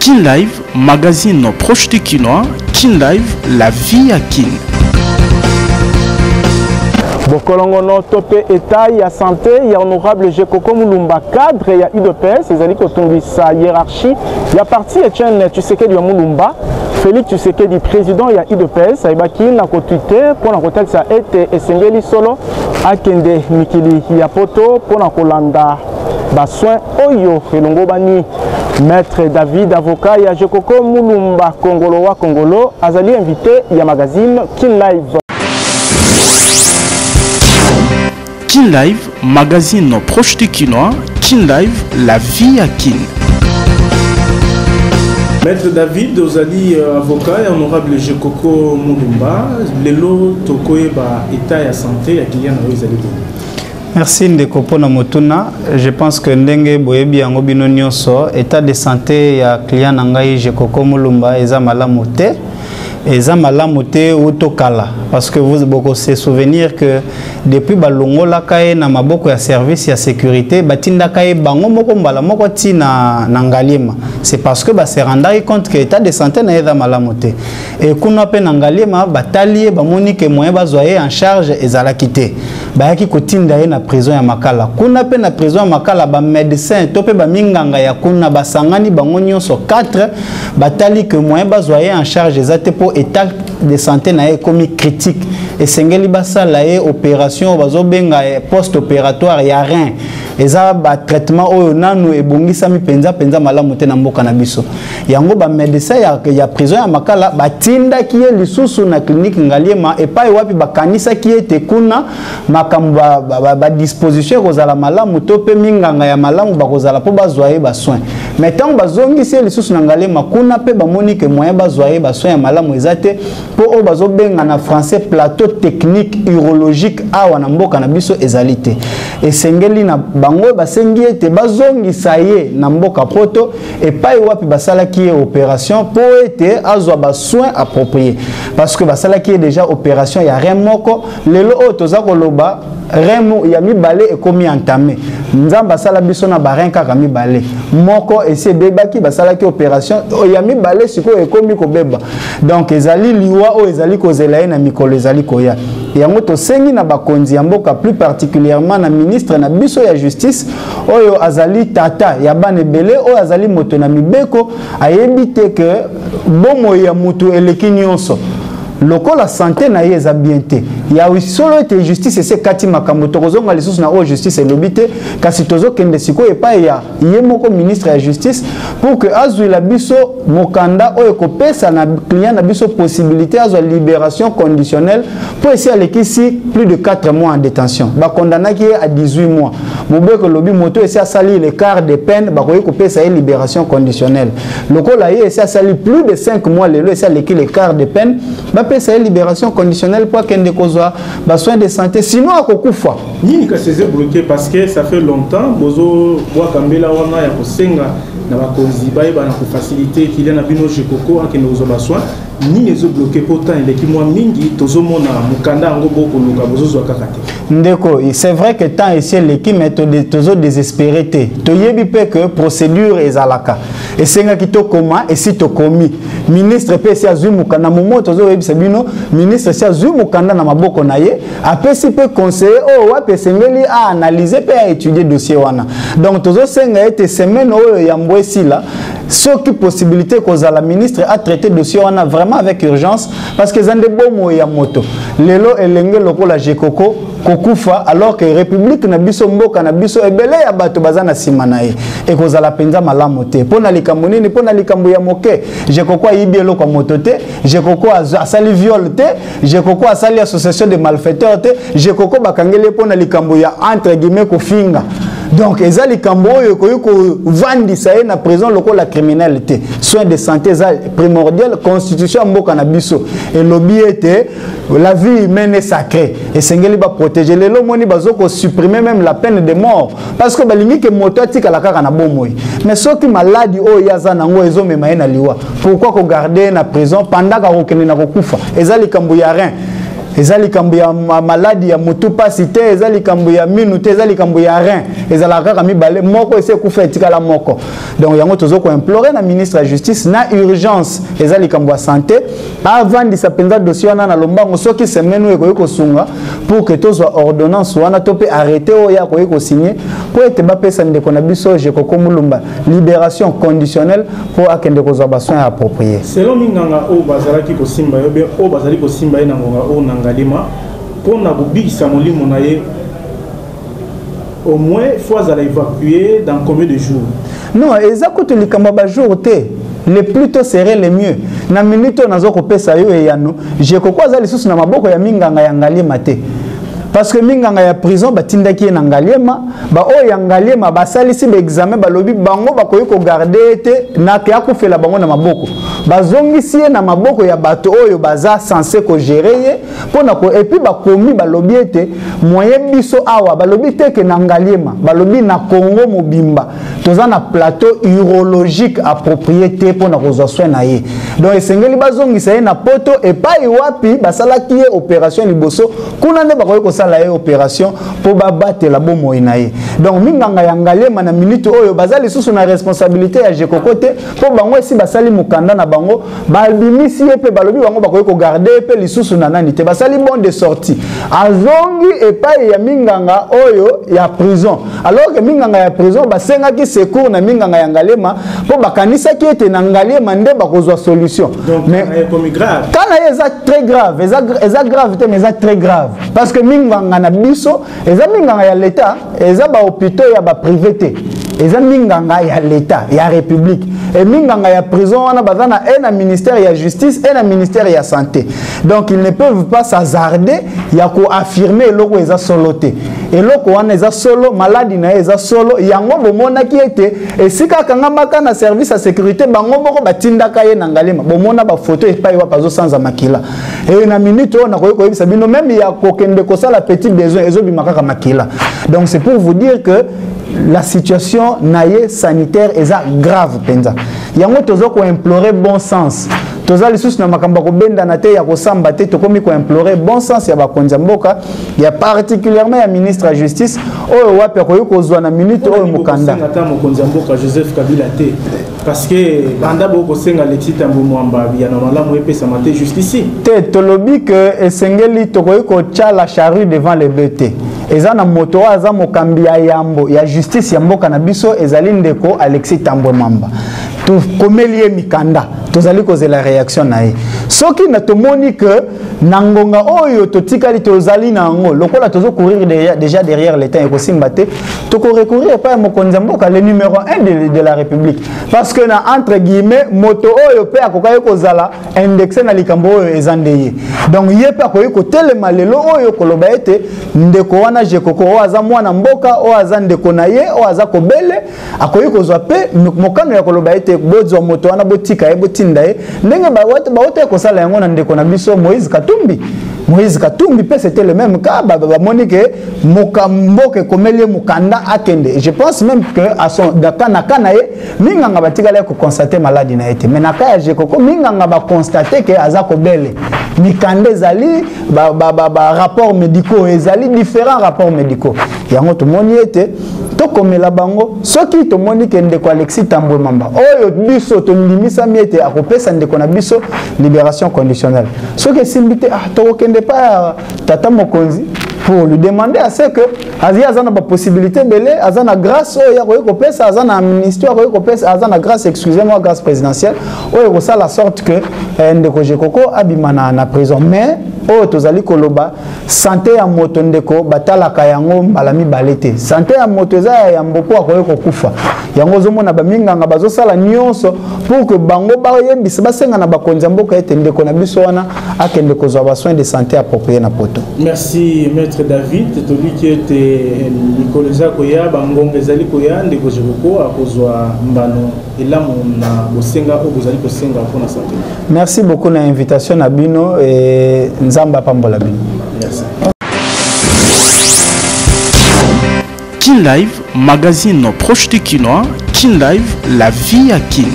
Kin Live, magazine proche du Kinois. Kin Live, la vie à Kin. Bokolongono topé état ya santé ya honorable Jekoko Mulumba cadre ya UDPS ces alliés qui sa hiérarchie ya parti Etienne Tshisekedi ya Mulumba Félix Tshisekedi président ya UDPS aibaki na ko Twitter pour na kotel sa été esengeli solo akende mikili ya poto pour na kolanda ba soin oyo elongo bani maître David avocat ya Jekoko Mulumba Kongolo wa Kongolo azali invité ya magazine Kin Live. Kin Live, magazine proche du Kinois. Kin Live, la vie à Kin. Maître David, Ozali avocat et honorable Jekoko Mulumba, lelo tokoyeba état ya santé ya Kylian Ozali. Merci Ndeko pona motuna. Je pense que ndenge boyebi yango bino nyonso état de santé ya client nangai Jekoko Mulumba eza malamu te. Et ça malamu te utokala parce que vous beaucoup se souvenir que depuis balongo la kae na maboko ya service ya sécurité batinda kae bango moko mbala moko ti na ngalima c'est parce que ba se rendre compte que état de santé na eza malamu te et kuna pe na ngalima batalier ba moni que moyen bazoyer en charge ezala kité ba yaki kotinda ye na prison ya Makala kuna pe na prison ya Makala ba médecin to pe ba minganga ya kuna basangani bango nyonso 4 batali que moyen bazoyer en charge ezate pour état de santé na comme critique et sengeli basala e opération bazobenga post opératoire ya rein eza ba traitement oyo nanu ebongisa mi penza malamu te na mboka na biso yango ba médecin ya prison ya Makala batinda ki ye lisusu na clinique ngaliema et pas wapi bakanisa ki ete kuna makambo ba disposition kozala malamu to pe minganga ya malamu bakozala po bazwaye ba soin mais tant bazongisi lisusu na ngaliema kuna pe ba monique moyen bazwaye ba soin ya malamu ezate po o bazobenga na français plateau technique urologique awa na mboka na biso ezalité et sengeli na bango basengi ete bazongisa ye na mboka poto et pas wapi basala ki opération pour ete azwa ba soins appropriés parce que basala ki déjà opération ya rien moko lelo o toza koloba remo ya mibale ekomi entamé nzamba sala biso na barin kaka mibale moko ese bebaki basala ki opération ya mibale siko ekomi ko beba donc ezali liwa o ezali kozela na mikolo ezali koya yango to sengi na bakonzi ya mboka plus particulièrement na ministre na biso ya justice oyo azali tata ya banebele oyo azali moto na mibeko ayebite que bomo ya mutu eleki nyonso loko la santé na yeza bien te ya solo ete justice ese kati makambo tokozonga lisusu na o justice elobite kasi tozo kende siko epa ya yemoko ministre ya justice pour que azwi la biso mokanda oyo kopesa na client na biso possibilité azwa libération conditionnelle pour essayer alekisi plus de 4 mois en détention ba condamnaki à 18 mois mobeko lobi moto essayer sali le quart de peine ba koyi kopesa libération conditionnelle loko la ye essayer sali plus de 5 mois lelo essayer aleki le quart de peine ba pesa libération conditionnelle pour kende kozwa ba soins de santé sinon akokufa nini ka seze bloqué parce que ça fait longtemps bozo bwa kambela wana ya kosenga na bakonzi baye bana ko faciliter qu'il y a na bino Jekoko akende kozwa ba soins nini ezo bloqué pourtant eleki mwa mingi tozomona mukanda ngo boko luka bozozwa kaka te ndeko c'est vrai que tant ici l'équipe méthode tozo désespéré te toyebi pe que procédure ezalaka esenga kitokoma esi tokomi ministre pe si azwi mukanda momo tozo yebisa bino ministre si azwi mukanda na maboko na ye apesi pe conseiller o wapi esengeli a analyser pe a étudier dossier wana donc tozo senga ete semaine oyo ya mbwesi la soki possibilité kozala ministre a traité dossier wana vraiment avec urgence parce que zande bomo ya moto lelo elenge lokola Jekoko kokufa alors que république na biso mboka na biso ebele ya bato bazana sima na ye e kozala penza malamu te pona likambo nini pona likambo ya moke Jekoko ayibi eloko moto te Jekoko asali viol te Jekoko asali association de malfaiteurs te Jekoko bakangele pona likambo ya entre guillemets kofinga donc ezali kambo oyo koyiko vandisa ye na prison lokola criminalité soins de santé za primordial constitution mboka na biso et lobby était la vie humaine est sacrée et sengeli ba protéger lelo moni bazoko supprimer même la peine de mort parce que balingi ke moto atika la kaka na bomoi mais soki maladi oyo yaza nango ezomema ye na liwa pourquoi ko garder na prison pendant ka kokene na kokufa ezali kambo ya rien ezali kambu ya maladie ya mutu pasi te ezali kambu ya minu te ezali kambu ya rein ezala kaka mibale moko ese kufa etikala moko donc yango tozo ko implorer na ministre ya justice na urgence ezali kambu ya santé avant de sapenza dossier wana na lombango soki semaine ko yeko sunga pour que tozwa ordonnance wana to pe arrêter oya ko yeko signer pour ete ba pesa ndeko na biso Jekoko Mulumba libération conditionnelle pour akende kozwa basoin approprié selon minganga o bazalaki ko simba yo be o bazali ko simba na ngonga o nangalima pour na bubisa molimo na ye au moins fois à l'évacuer dans combien de jours? Non, exactement les kambaba jour té le plus tôt serait le mieux. Na minute on a zo ko pesa yo e yano. Jekoko azali susu na maboko ya minganga ya ngalima te. Parce que minganga ya prison batindaki na ngaliema ba o ya ngaliema basalisi ba examen ba lobi bango ba koyi ko garder te na ke akufela bango na maboko bazongisi na maboko ya bato oyo baza censé ko gérer pona ko et puis ba komi ba lobi ete moyen biso awa ba lobi te ke na ngaliema ba lobi na Congo mobimba toza na plateau urologique approprié te pona ko zo soin na ye donc esengeli bazongisa na poto et pas wapi basalaki opération liboso kuna ne ba koyi ko la opération pour battre la bombe inaye donc minganga ya ngalema na minute oyo bazali susu na responsabilité ya Jekoko te pour bango si basali mukanda na bango balbimisi pe balobi bango bakoyi ko garder pe lisusu na nani te basali bon de sortie azongi et pas ya minganga oyo ya prison alors que minganga ya prison basenga ki secours na minganga ya ngalema pour bakanisa ki ete na ngalema nde bakozwa solution donc mais comme grave kana eza très grave eza grave te mais eza très grave parce que minganga na biso eza minganga ya l'état eza ba hôpitaux ya ba privé te eza minganga ya l'état ya république et minganga ya prison wana bazana un ministère ya justice et un ministère ya santé donc ils ne peuvent pas s'hasarder ya ko affirmer loko eza solo te et loko wana eza solo maladie na eza solo yango bomona ki ete esika kangambaka na service ya sécurité bango boko batindaka ye na ngalema bomona ba photo epai wa pazo sans makila et na minute on a ko yebisa bino même ya kokende ko sala petit besoin ezobimaka ka makila donc c'est pour vous dire que la situation naie sanitaire est grave penza yango tozo ko implorer bon sens toza lisusu na makamba ko benda na te ya ko samba te to komi ko implorer bon sens ya bakonza mboka ya particulièrement ya ministre de justice oyo wapi ko yiko zwa na minute oyo mukanda ata mokonza mboka Joseph Kabila te parce que banda boko senga Alexis Tambo Mwamba ya na malamu epesa mate justice te tolobi que esengeli to ko yiko cha la charrue devant les bêtes eza na moto aza mokambi ya yambo ya justice ya mboka na biso ezali ndeko Alexis Tambo Mwamba to komelie mikanda tozali kozela réaction na ye soki na tomoni que nangonga oyo totikali tozali na ngo lokola tozo courir déjà derrière l'état ko simbate to ko recourir pas mokonza mboka le numéro 1 de la République parce que na entre guillemets moto oyo pe akoka kozala indexé na likambo oyo ezandeye donc ye pe akoyiko telema lelo oyo koloba ete ndeko wana Jekoko o aza mwana mboka o aza ndeko na ye o aza kobele akoyiko zwa pe mokano ya koloba ete bozo moto wana botika ye botinda ye ndenge ba wote ko sala yango na ndeko na biso Moïse Katumbi pe c'était le même cas Monique Mokamboke komelie mukanda akende je pense même que à son dakana kanaye minganga batikala ko constater maladie na été mais nakaya Jekoko minganga ba constater que azako bele mikande zali ba rapports médicaux ezali différents rapports médicaux yango to moni été to komela bango soki to moni ke ndeko Alexis Tambo Mwamba oyo biso to limisa miete akopesa ndeko na biso libération conditionnelle soki simbite to kende pas tata mokonzi pour lui demander à ce que azana ba possibilité belé azana grâce oyo ko pesa azana amnistie oyo ko pesa azana grâce excusez-moi grâce présidentielle oyo ko ça la sorte que ndeko Jekoko abimana na prison mais oyo tozali koloba santé ya moto ndeko batalaka yango balami balete santé ya moto eza ya mboko akoyo kokufa yango zomona baminganga bazosala nyonso pour que bango bayebisa basenga na bakonza mboka ete ndeko na biso wana akende kozwa ba soins de santé appropriés na poto. Merci maître David toli qui était Nicolas Koya bangonga ezali koya ndeko Jekoko akozwa mbano elamu na bosenga o bozali kosenga pour na santé. Merci beaucoup na invitation na bino et Nzamba pambola bino. Merci. Kin Live, magazine proche du Kinois. Kin Live, la vie à Kin.